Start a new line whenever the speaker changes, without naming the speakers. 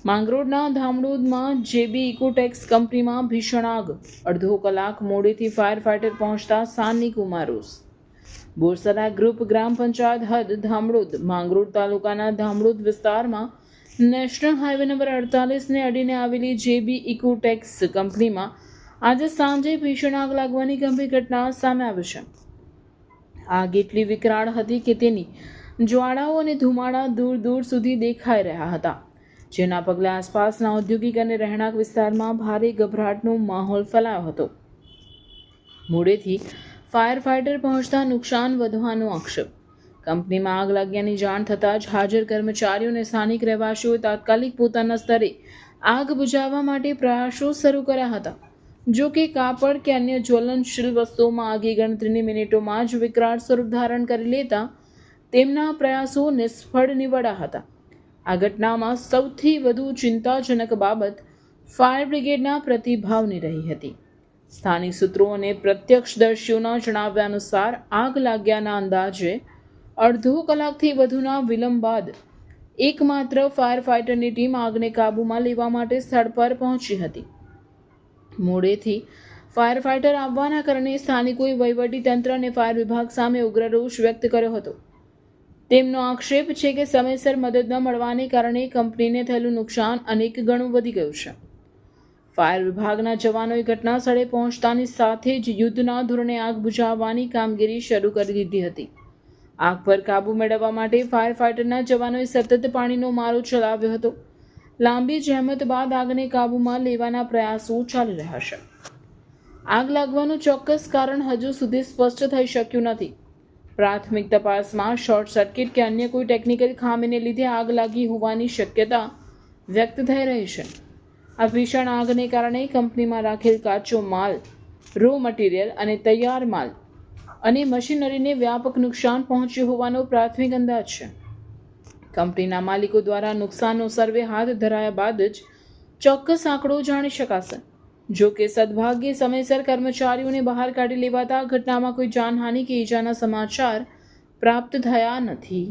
માંગરોળના ધામડોદમાં જેબી ઇકોટેક્સ કંપનીમાં ભીષણ આગ, અડધો કલાક મોડેથી ફાયર ફાઇટર પહોંચતા સ્થાનિક ઉમારોસ. બોરસરા ગ્રુપ ગ્રામ પંચાયત હદ ધામડોદ માંગરોળ તાલુકાના ધામડોદ વિસ્તારમાં નેશનલ હાઈવે નંબર 48ને અડીને આવેલી જેબી ઇકોટેક્સ કંપનીમાં આજે સાંજે ભીષણ આગ લાગવાની ગંભીર ઘટના સામે આવી છે. આગ એટલી વિકરાળ હતી કે તેની જ્વાળાઓ અને ધુમાડા દૂર દૂર સુધી દેખાઈ રહ્યા હતા, જેના પગલે આસપાસના ઔદ્યોગિક અને રહેણાંક વિસ્તારમાં ભારે ગભરાટનો માહોલ ફેલાયો હતો. મોડેથી ફાયર ફાઇટર પહોંચતા નુકસાન વધવાનો આક્ષેપ. કંપનીમાં આગ લાગ્યાની જાણ થતાં જ હાજર કર્મચારીઓ અને સ્થાનિક રહેવાસીઓએ તાત્કાલિક પોતાના સ્તરે આગ બુઝાવવા માટે પ્રયાસો શરૂ કર્યા હતા. જો કે કાપડ કે અન્ય જ્વલનશીલ વસ્તુઓમાં આગે ગણતરીની મિનિટોમાં જ વિકરાળ સ્વરૂપ ધારણ કરી લેતા તેમના પ્રયાસો નિષ્ફળ નીવડ્યા હતા. આ ઘટનામાં સૌથી વધુ ચિંતાજનક બાબત ફાયર બ્રિગેડના પ્રતિભાવની રહી હતી. સ્થાનિક સૂત્રો અને પ્રત્યક્ષદર્શીઓના જણાવ્યા અનુસાર આગ લાગ્યાના અંદાજે અડધો કલાકથી વધુના વિલંબ બાદ એકમાત્ર ફાયર ફાઇટરની ટીમ આગને કાબૂમાં લેવા માટે સ્થળ પર પહોંચી હતી. મોડેથી ફાયર ફાઇટર આવવાના કારણે સ્થાનિકોએ વહીવટીતંત્ર અને ફાયર વિભાગ સામે ઉગ્ર રોષ વ્યક્ત કર્યો હતો. તેમનો આક્ષેપ છે કે સમયસર મદદ ન મળવાને કારણે કંપનીને થયેલું નુકસાન અનેક ગણું વધી ગયું છે. ફાયર વિભાગના જવાનોએ ઘટના સ્થળે પહોંચતાની સાથે જ યુદ્ધના ધોરણે આગ બુઝાવવાની કામગીરી શરૂ કરી દીધી હતી. આગ પર કાબૂ મેળવવા માટે ફાયર ફાઇટરના જવાનોએ સતત પાણીનો મારો ચલાવ્યો હતો. લાંબી જહેમત બાદ આગને કાબૂમાં લેવાના પ્રયાસો ચાલી રહ્યા છે. આગ લાગવાનું ચોક્કસ કારણ હજુ સુધી સ્પષ્ટ થઈ શક્યું નથી. પ્રાથમિક તપાસમાં શોર્ટ સર્કિટ કે અન્ય કોઈ ટેકનિકલ ખામીને લીધે આગ લાગી હોવાની શક્યતા વ્યક્ત થઈ રહી છે. આ ભીષણ આગને કારણે કંપનીમાં રાખેલ કાચો માલ, રો મટીરિયલ અને તૈયાર માલ અને મશીનરીને વ્યાપક નુકસાન પહોંચ્યું હોવાનો પ્રાથમિક અંદાજ છે. કંપનીના માલિકો દ્વારા નુકસાનનો સર્વે હાથ ધરાયા બાદ જ ચોક્કસ આંકડો જાણી શકાશે. જો કે સદભાગ્યે સમયસર કર્મચારીઓને બહાર કાઢી લેવાતા ઘટનામાં કોઈ જાનહાનિ કે ઈજાના સમાચાર પ્રાપ્ત થયા નથી.